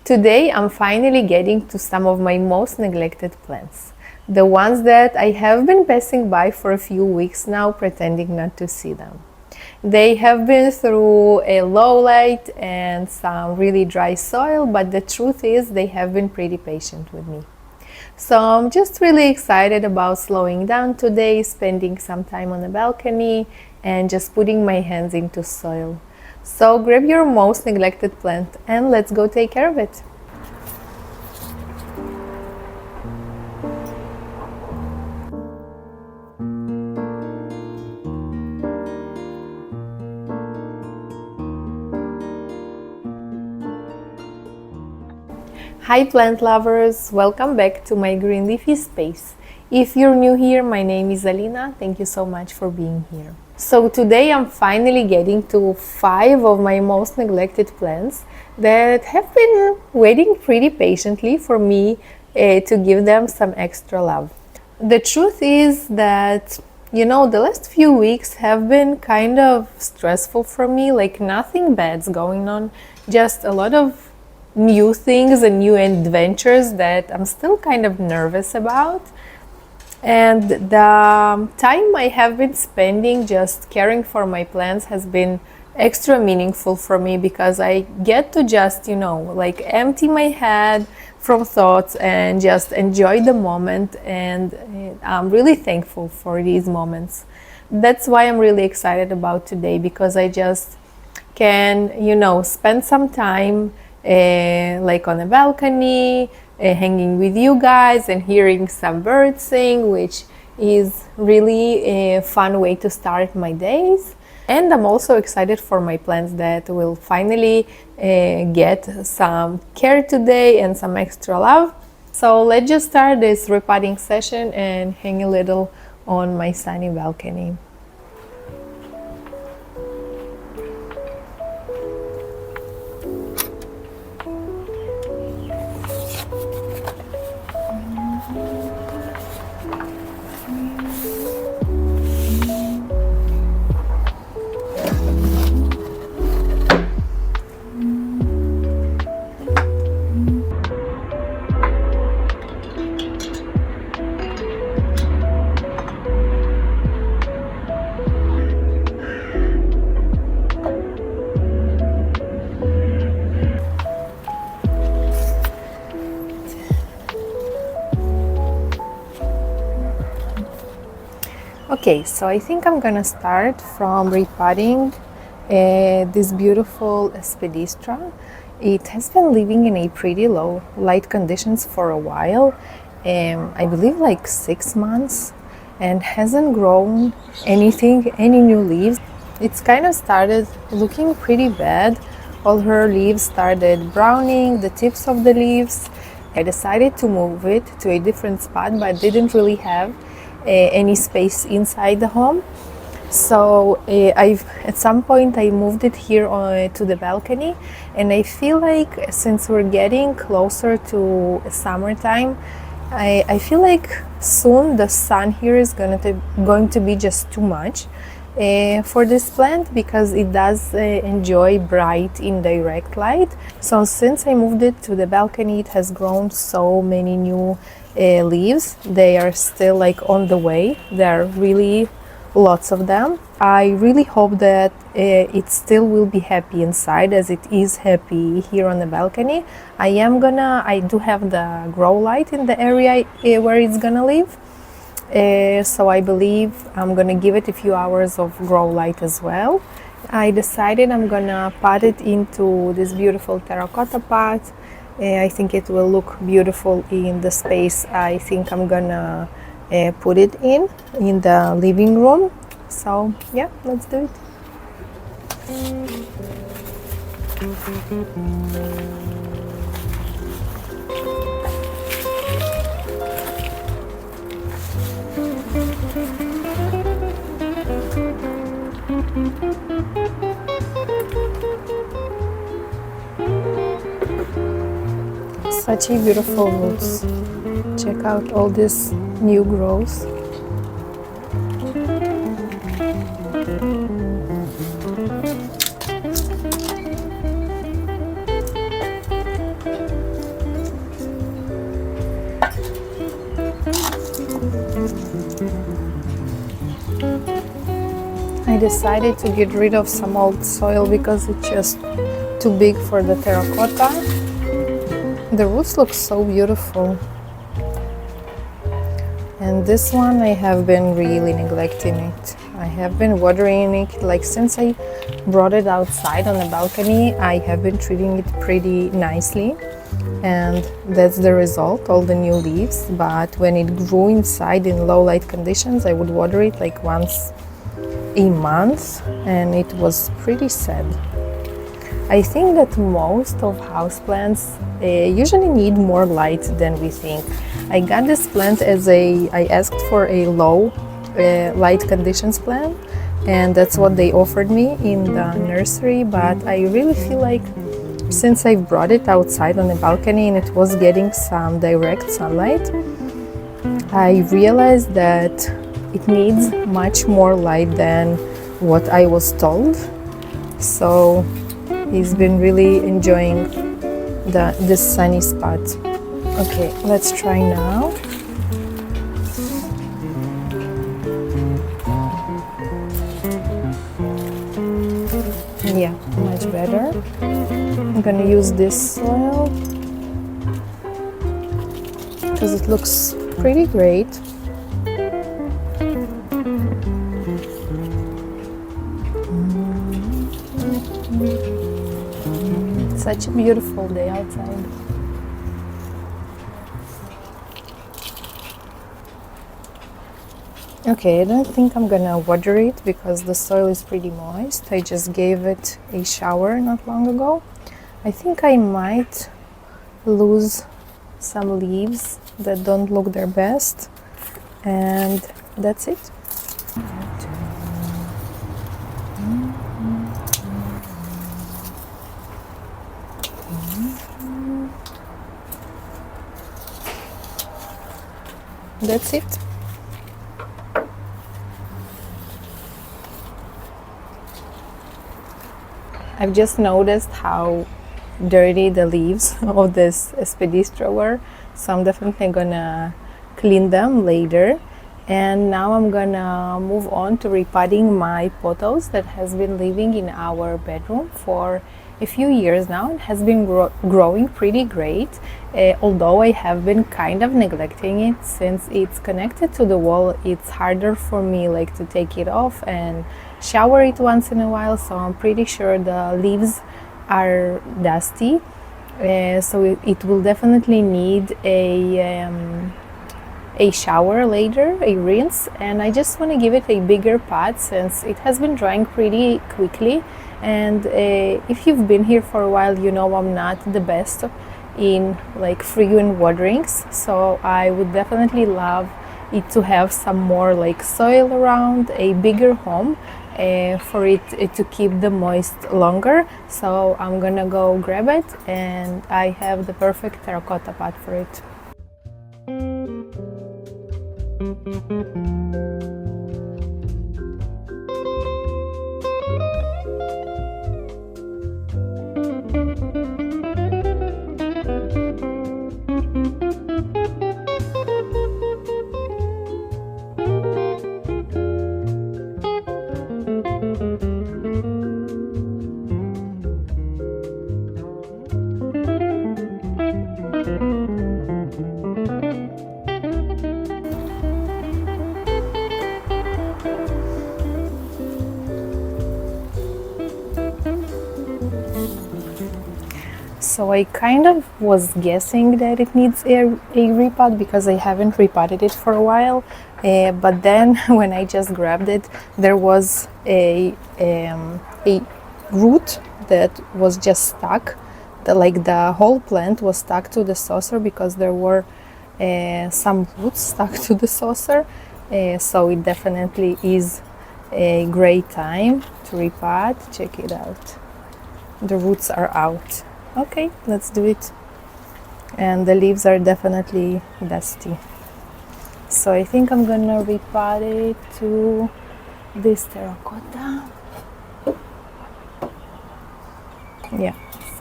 Today I'm finally getting to some of my most neglected plants. The ones that I have been passing by for a few weeks now, pretending not to see them. They have been through a low light and some really dry soil, but the truth is they have been pretty patient with me. So I'm just really excited about slowing down today, spending some time on the balcony and just putting my hands into soil. So grab your most neglected plant and let's go take care of it. Hi plant lovers, welcome back to my green leafy space. If you're new here, my name is Alina. Thank you so much for being here. So today I'm finally getting to 5 of my most neglected plants that have been waiting pretty patiently for me to give them some extra love. The truth is that the last few weeks have been kind of stressful for me, like nothing bad's going on, just a lot of new things and new adventures that I'm still kind of nervous about. And the time I have been spending just caring for my plants has been extra meaningful for me because I get to just, like empty my head from thoughts and just enjoy the moment. And I'm really thankful for these moments. That's why I'm really excited about today, because I just can, spend some time like on a balcony, hanging with you guys and hearing some birds sing, which is really a fun way to start my days. And I'm also excited for my plants that will finally get some care today and some extra love. So let's just start this repotting session and hang a little on my sunny balcony. Okay, so I think I'm gonna start from repotting this beautiful aspidistra. It has been living in a pretty low light conditions for a while, I believe like 6 months, and hasn't grown any new leaves. It's kind of started looking pretty bad. All her leaves started browning, the tips of the leaves. I decided to move it to a different spot, but didn't really have any space inside the home. So at some point I moved it here to the balcony, and I feel like since we're getting closer to summertime, I feel like soon the sun here is going to be just too much for this plant, because it does enjoy bright indirect light. So since I moved it to the balcony, it has grown so many new leaves. They are still like on the way. There are really lots of them. I really hope that it still will be happy inside as it is happy here on the balcony. I do have the grow light in the area where it's gonna live. So I believe I'm gonna give it a few hours of grow light as well. I decided I'm gonna pot it into this beautiful terracotta pot. I think it will look beautiful in the space I think I'm gonna put it in the living room. So yeah, let's do it. Such a beautiful roots. Check out all this new growth. I decided to get rid of some old soil because it's just too big for the terracotta. The roots look so beautiful. And this one, I have been really neglecting it. I have been watering it, like since I brought it outside on the balcony, I have been treating it pretty nicely. And that's the result, all the new leaves. But when it grew inside in low light conditions, I would water it like once a month, and it was pretty sad. I think that most of houseplants usually need more light than we think. I got this plant I asked for a low light conditions plant, and that's what they offered me in the nursery, but I really feel like since I brought it outside on the balcony and it was getting some direct sunlight, I realized that it needs much more light than what I was told. So he's been really enjoying this sunny spot. Okay, let's try now. Yeah, much better. I'm gonna use this soil because it looks pretty great. Such a beautiful day outside. Okay, I don't think I'm gonna water it because the soil is pretty moist. I just gave it a shower not long ago. I think I might lose some leaves that don't look their best, and that's it. That's it. I've just noticed how dirty the leaves of this aspidistra were, so I'm definitely gonna clean them later. And now I'm gonna move on to repotting my pothos that has been living in our bedroom for a few years now and has been growing pretty great, although I have been kind of neglecting it. Since it's connected to the wall, it's harder for me like to take it off and shower it once in a while, so I'm pretty sure the leaves are dusty, so it will definitely need a shower later, a rinse. And I just want to give it a bigger pot since it has been drying pretty quickly. And if you've been here for a while, you know I'm not the best in like frequent waterings, so I would definitely love it to have some more like soil around, a bigger home for it to keep the moist longer. So I'm gonna go grab it, and I have the perfect terracotta pot for it. So I kind of was guessing that it needs a repot because I haven't repotted it for a while, but then when I just grabbed it, there was a root that was just stuck. The whole plant was stuck to the saucer because there were some roots stuck to the saucer. So it definitely is a great time to repot. Check it out. The roots are out. Okay, let's do it. And the leaves are definitely dusty. So I think I'm gonna repot it to this terracotta. Yeah,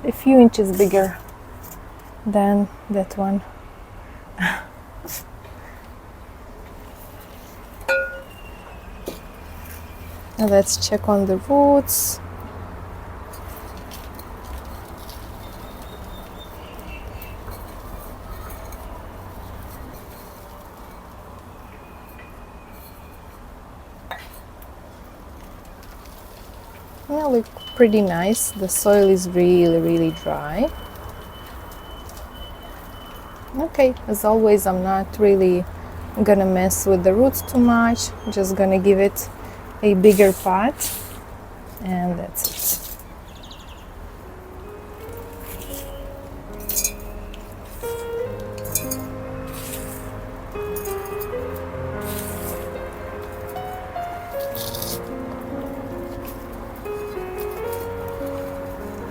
a few inches bigger than that one. Now let's check on the roots. They look pretty nice. The soil is really dry. Okay, as always, I'm not really gonna mess with the roots too much. I'm just gonna give it a bigger pot, and that's it.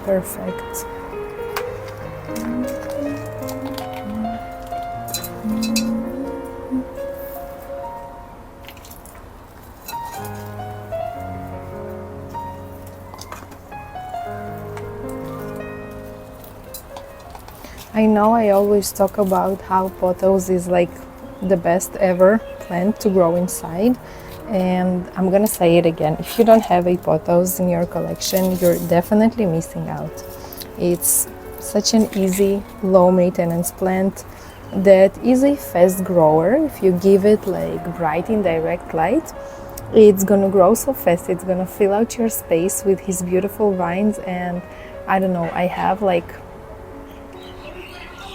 Perfect. I know I always talk about how pothos is like the best ever plant to grow inside, and I'm gonna say it again. If you don't have a pothos in your collection, you're definitely missing out. It's such an easy, low maintenance plant that is a fast grower. If you give it like bright indirect light, it's gonna grow so fast. It's gonna fill out your space with his beautiful vines. And I don't know, I have like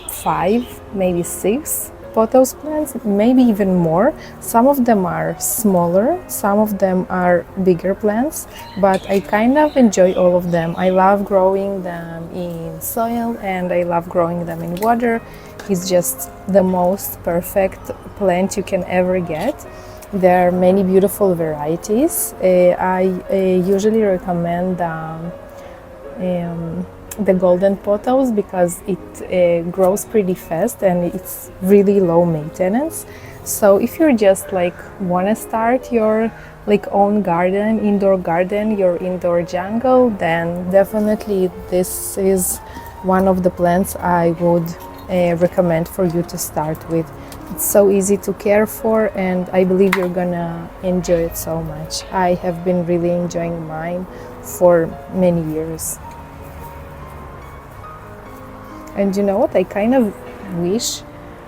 5, maybe 6 pothos plants, maybe even more. Some of them are smaller, some of them are bigger plants, but I kind of enjoy all of them. I love growing them in soil and I love growing them in water. It's just the most perfect plant you can ever get. There are many beautiful varieties. I usually recommend the golden pothos because it grows pretty fast and it's really low maintenance. So if you're just like want to start your like own garden, indoor garden, your indoor jungle, then definitely this is one of the plants I would recommend for you to start with. It's so easy to care for and I believe you're gonna enjoy it so much. I have been really enjoying mine for many years. And you know what, I kind of wish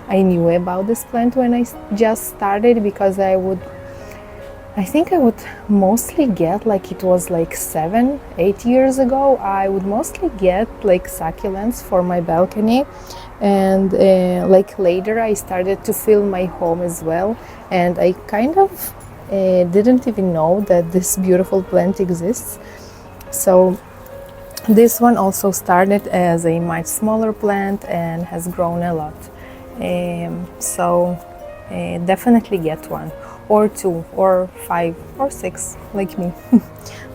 I knew about this plant when I just started, because I think I would mostly get, like it was like 7-8 years ago, I would mostly get like succulents for my balcony. And like later I started to fill my home as well. And I kind of didn't even know that this beautiful plant exists. So this one also started as a much smaller plant and has grown a lot. So definitely get one or 2 or 5 or 6 like me.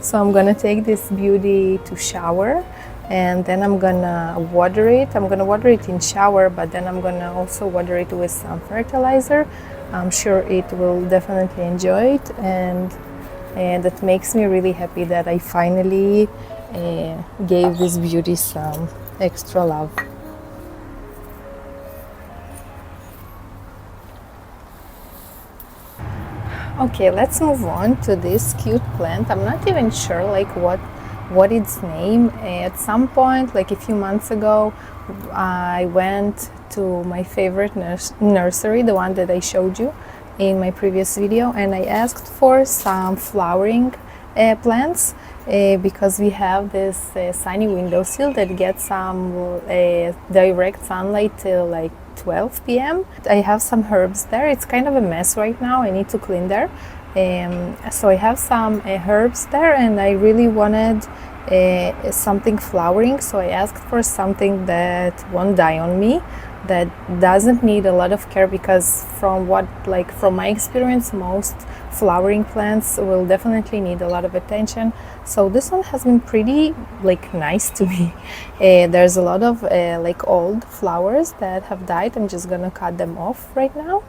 So I'm gonna take this beauty to shower and then I'm gonna water it. I'm gonna water it in shower, but then I'm gonna also water it with some fertilizer. I'm sure it will definitely enjoy it, and that makes me really happy that I finally gave this beauty some extra love. Okay, let's move on to this cute plant. I'm not even sure like what its name. At some point, like a few months ago, I went to my favorite nursery, the one that I showed you in my previous video, and I asked for some flowering plants because we have this sunny windowsill that gets some direct sunlight till like 12 p.m. I have some herbs there. It's kind of a mess right now. I need to clean there. So I have some herbs there and I really wanted something flowering. So I asked for something that won't die on me, that doesn't need a lot of care, because from my experience, most flowering plants will definitely need a lot of attention. So this one has been pretty like nice to me. There's a lot of like old flowers that have died. I'm just gonna cut them off right now,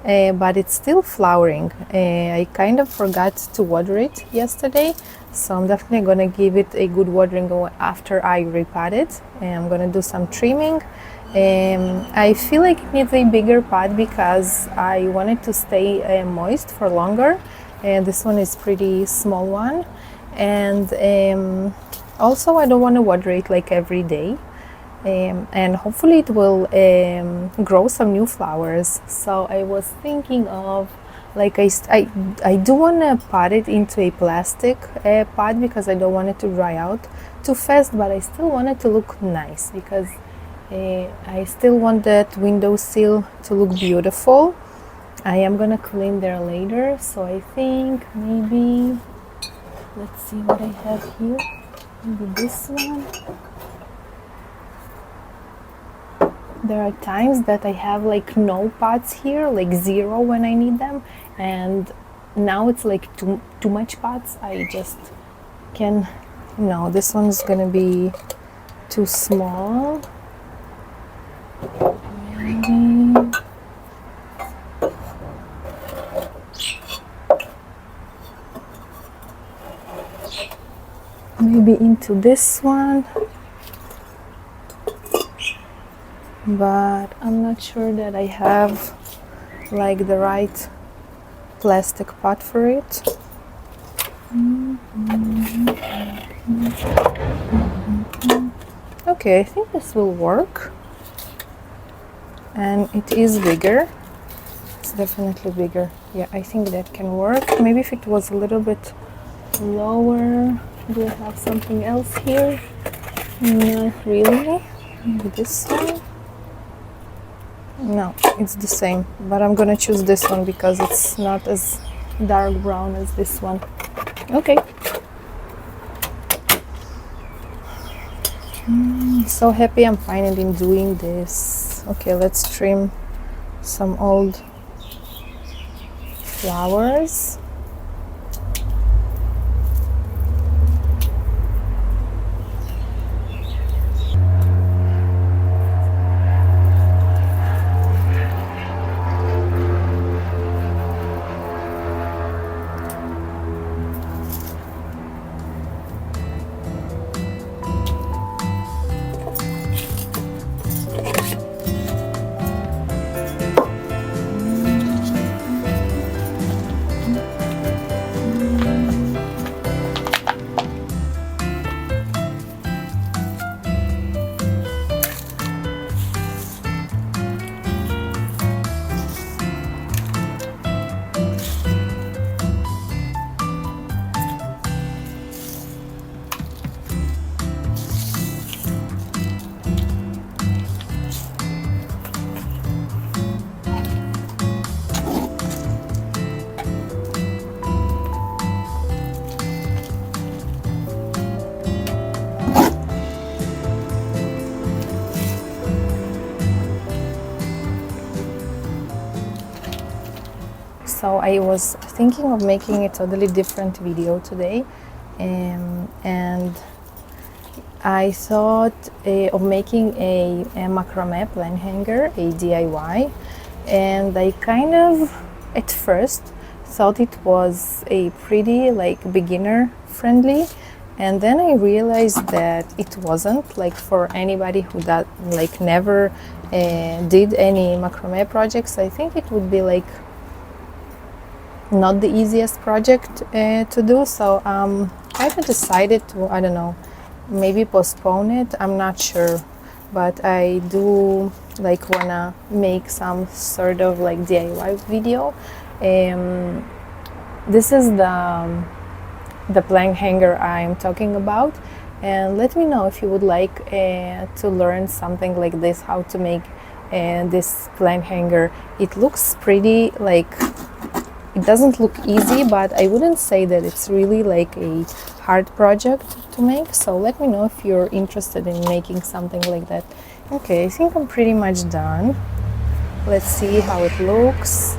but it's still flowering. I kind of forgot to water it yesterday, so I'm definitely gonna give it a good watering after I repot it. I'm gonna do some trimming. I feel like it needs a bigger pot because I want it to stay moist for longer, and this one is pretty small one. And also I don't want to water it like every day, and hopefully it will grow some new flowers. So I was thinking of, like, I do want to pot it into a plastic pot because I don't want it to dry out too fast, but I still want it to look nice because I still want that windowsill to look beautiful. I am gonna clean there later, so I think maybe, let's see what I have here. Maybe this one. There are times that I have like no pots here, like 0 when I need them, and now it's like too much pots. I just can, no, this one's gonna be too small. Maybe into this one, but I'm not sure that I have like the right plastic pot for it. Okay, I think this will work, and it is bigger. It's definitely bigger. Yeah, I think that can work. Maybe if it was a little bit lower. Do I have something else here? Not really. Maybe this one. No, it's the same, but I'm gonna choose this one because it's not as dark brown as this one. Okay. So happy I'm finally doing this. Okay, let's trim some old flowers. So I was thinking of making a totally different video today, and I thought of making a macrame plant hanger, a DIY, and I kind of at first thought it was a pretty like beginner friendly, and then I realized that it wasn't, like, for anybody who that like never did any macrame projects. I think it would be like not the easiest project to do. So I decided to, I don't know, maybe postpone it. I'm not sure, but I do like wanna make some sort of like DIY video. This is the plant hanger I'm talking about, and let me know if you would like to learn something like this, how to make this plant hanger. It looks pretty, like, it doesn't look easy, but I wouldn't say that it's really like a hard project to make. So let me know if you're interested in making something like that. Okay, I think I'm pretty much done. Let's see how it looks.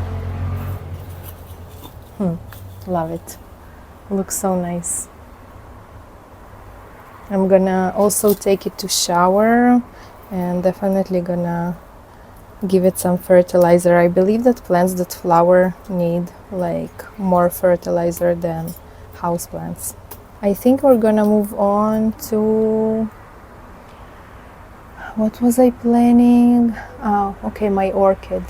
Love it. Looks so nice. I'm gonna also take it to shower and definitely gonna give it some fertilizer. I believe that plants that flower need like more fertilizer than houseplants. I think we're gonna move on to, what was I planning? Oh, okay, my orchid.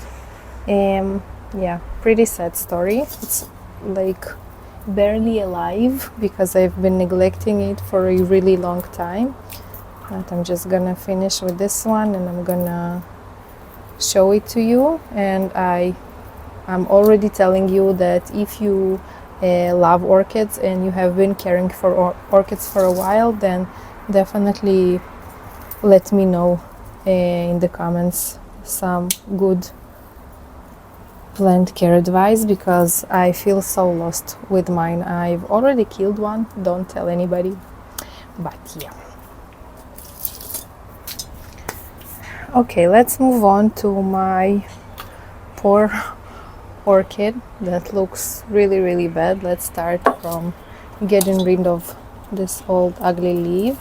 Yeah, pretty sad story. It's like barely alive because I've been neglecting it for a really long time. But I'm just gonna finish with this one and I'm gonna show it to you. And I'm already telling you that if you love orchids and you have been caring for orchids for a while, then definitely let me know in the comments some good plant care advice, because I feel so lost with mine. I've already killed one, don't tell anybody, but yeah. Okay, let's move on to my poor orchid that looks really bad. Let's start from getting rid of this old ugly leaf.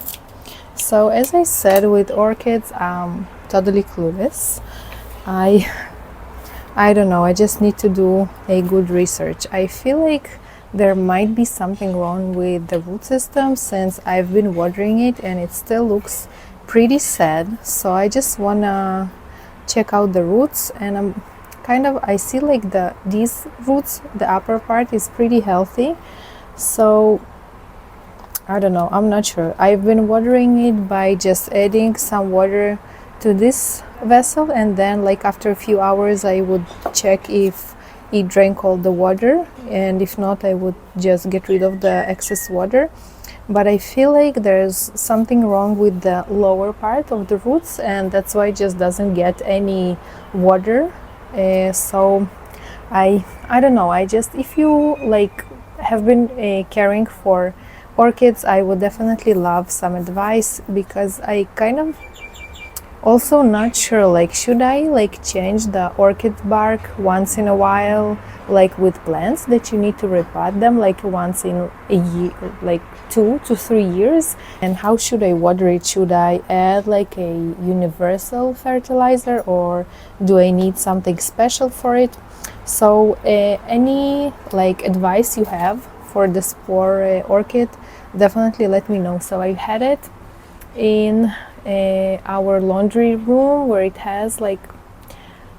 So as I said, with orchids I'm totally clueless. I don't know, I just need to do a good research. I feel like there might be something wrong with the root system, since I've been watering it and it still looks pretty sad. So I just wanna check out the roots, and I see like these roots, the upper part is pretty healthy. So I don't know, I'm not sure. I've been watering it by just adding some water to this vessel, and then like after a few hours I would check if it drank all the water, and if not I would just get rid of the excess water. But I feel like there's something wrong with the lower part of the roots, and that's why it just doesn't get any water. So I don't know, I just, if you like have been caring for orchids, I would definitely love some advice, because I kind of also not sure, like should I like change the orchid bark once in a while, like with plants that you need to repot them like once in a year, like 2 to 3 years. And how should I water it? Should I add like a universal fertilizer, or do I need something special for it? So any like advice you have for this poor orchid, definitely let me know. So I had it in our laundry room where it has like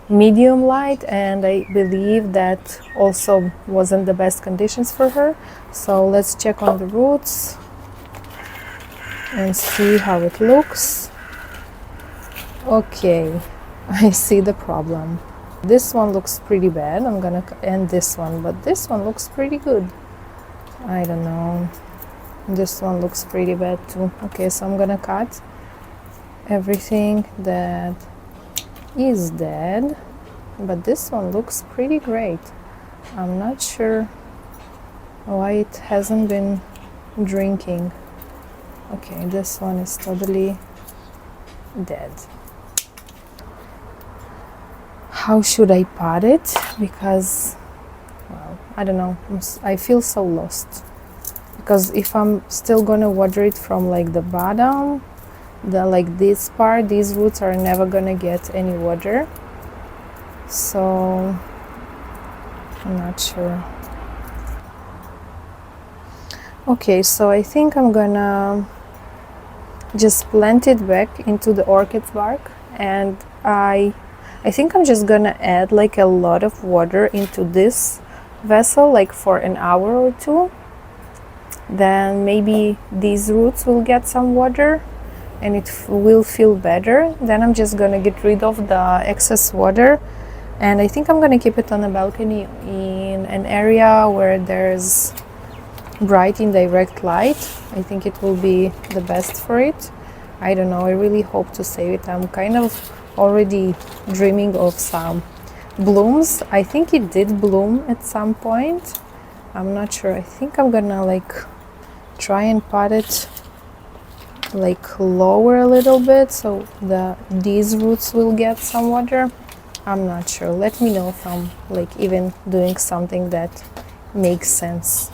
medium light, and I believe that also wasn't the best conditions for her. So let's check on the roots and see how it looks. Okay, I see the problem. This one looks pretty bad. I'm gonna end this one, but this one looks pretty good. I don't know, this one looks pretty bad too. Okay, so I'm gonna cut everything that is dead, but this one looks pretty great. I'm not sure why it hasn't been drinking. Okay, this one is totally dead. How should I pot it? Because, well, I don't know, I feel so lost, because if I'm still gonna water it from like the bottom, like this part, these roots are never gonna get any water. So I'm not sure. Okay, so I think I'm gonna just plant it back into the orchid's bark, and I think I'm just gonna add like a lot of water into this vessel, like for an hour or two. Then maybe these roots will get some water and it will feel better. Then I'm just gonna get rid of the excess water, and I think I'm gonna keep it on the balcony in an area where there's bright indirect light. I think it will be the best for it. I don't know, I really hope to save it. I'm kind of already dreaming of some blooms. I think it did bloom at some point, I'm not sure. I think I'm gonna like try and pot it like lower a little bit so these roots will get some water. I'm not sure. Let me know if I'm like even doing something that makes sense.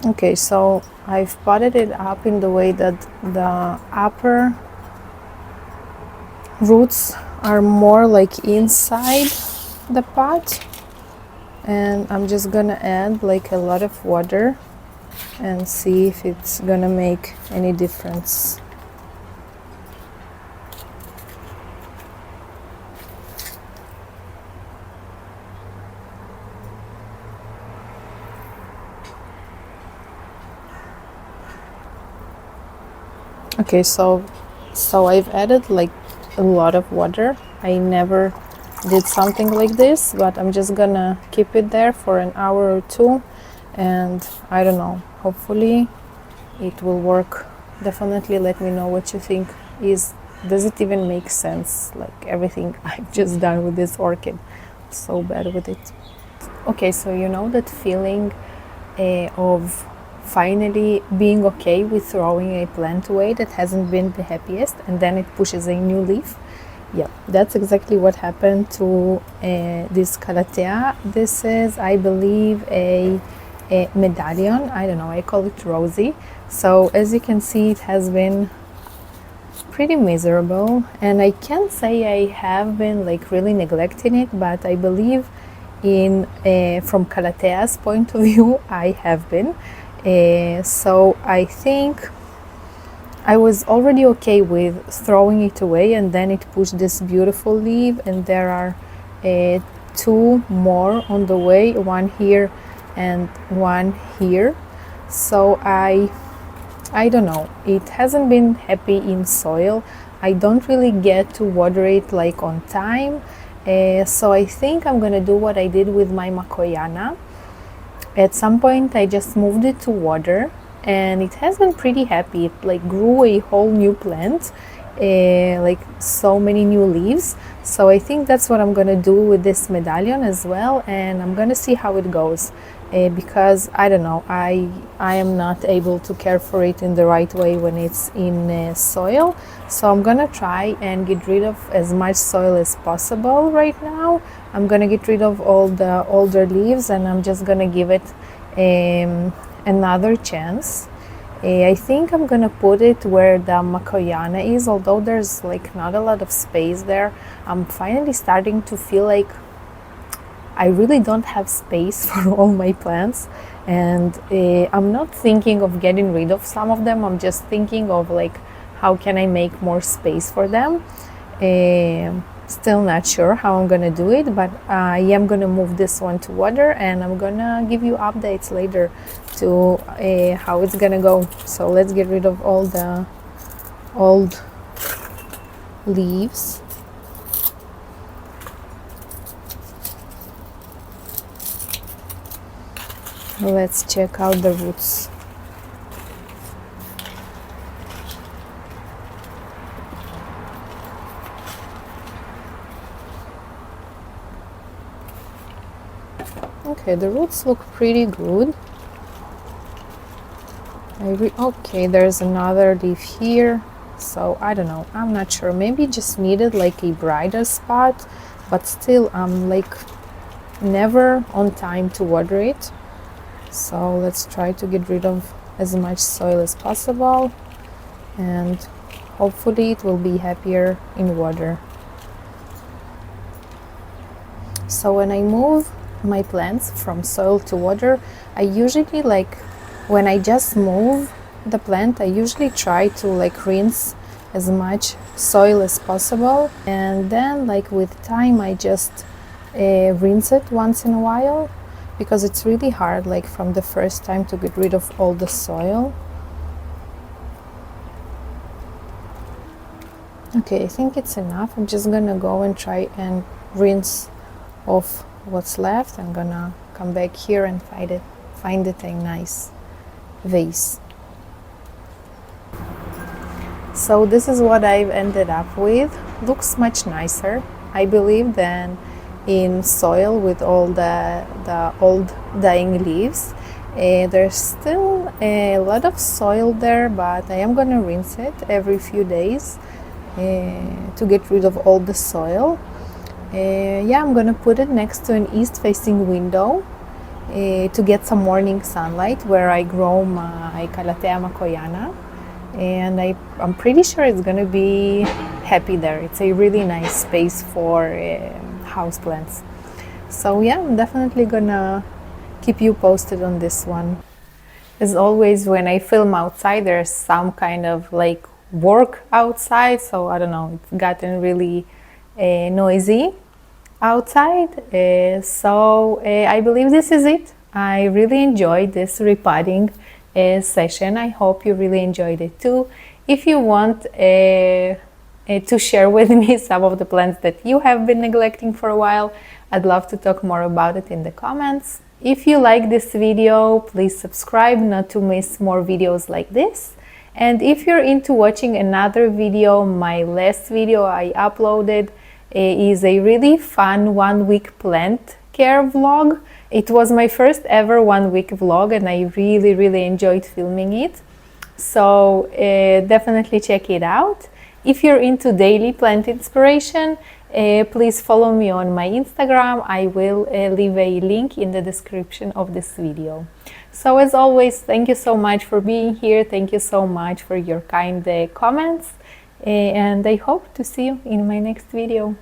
Okay, so I've potted it up in the way that the upper roots are more like inside the pot, and I'm just gonna add like a lot of water and see if it's gonna make any difference. Okay, so I've added like a lot of water. I never did something like this, but I'm just gonna keep it there for an hour or two, and I don't know, hopefully it will work. Definitely let me know what you think. Does it even make sense, like everything I've just done with this orchid? So bad with it. Okay, so you know that feeling of finally being okay with throwing a plant away that hasn't been the happiest, and then it pushes a new leaf? Yeah, that's exactly what happened to this calathea. This is, I believe, a medallion. I don't know, I call it Rosie. So as you can see, it has been pretty miserable, and I can't say I have been like really neglecting it, but I believe in from calathea's point of view, I have been. So I think I was already okay with throwing it away, and then it pushed this beautiful leaf, and there are two more on the way, one here and one here. So I don't know, it hasn't been happy in soil. I don't really get to water it like on time. So I think I'm gonna do what I did with my makoyana. At some point I just moved it to water, and it has been pretty happy. It like grew a whole new plant, like so many new leaves. So I think that's what I'm gonna do with this medallion as well, and I'm gonna see how it goes. Because I don't know, I am not able to care for it in the right way when it's in soil. So I'm gonna try and get rid of as much soil as possible right now. I'm gonna get rid of all the older leaves, and I'm just gonna give it another chance. I think I'm gonna put it where the makoyana is, although there's like not a lot of space there. I'm finally starting to feel like I really don't have space for all my plants, and I'm not thinking of getting rid of some of them. I'm just thinking of like, how can I make more space for them? Still not sure how I'm gonna do it, but I am gonna move this one to water, and I'm gonna give you updates later to how it's gonna go. So let's get rid of all the old leaves. Let's check out the roots. Okay, the roots look pretty good. Okay, there's another leaf here. So I don't know, I'm not sure. Maybe just needed like a brighter spot, but still I'm like never on time to water it. So let's try to get rid of as much soil as possible, and hopefully it will be happier in water. So when I move my plants from soil to water, I usually like, when I just move the plant, I usually try to like rinse as much soil as possible, and then like with time I just rinse it once in a while, because it's really hard like from the first time to get rid of all the soil. Okay, I think it's enough. I'm just gonna go and try and rinse off what's left. I'm gonna come back here and find it a nice vase. So this is what I've ended up with. Looks much nicer, I believe, than in soil with all the old dying leaves. There's still a lot of soil there, but I am gonna rinse it every few days to get rid of all the soil. Yeah, I'm gonna put it next to an east-facing window to get some morning sunlight where I grow my Calathea makoyana, and I'm pretty sure it's gonna be happy there. It's a really nice space for houseplants. So yeah, I'm definitely gonna keep you posted on this one. As always, when I film outside, there's some kind of like work outside, so I don't know, it's gotten really noisy outside. So I believe this is it. I really enjoyed this repotting session. I hope you really enjoyed it too. If you want to share with me some of the plants that you have been neglecting for a while, I'd love to talk more about it in the comments. If you like this video, please subscribe not to miss more videos like this. And if you're into watching another video, my last video I uploaded is a really fun 1-week plant care vlog. It was my first ever 1-week vlog and I really enjoyed filming it. So definitely check it out. If you're into daily plant inspiration, please follow me on my Instagram. I will leave a link in the description of this video. So as always, thank you so much for being here. Thank you so much for your kind comments. And I hope to see you in my next video.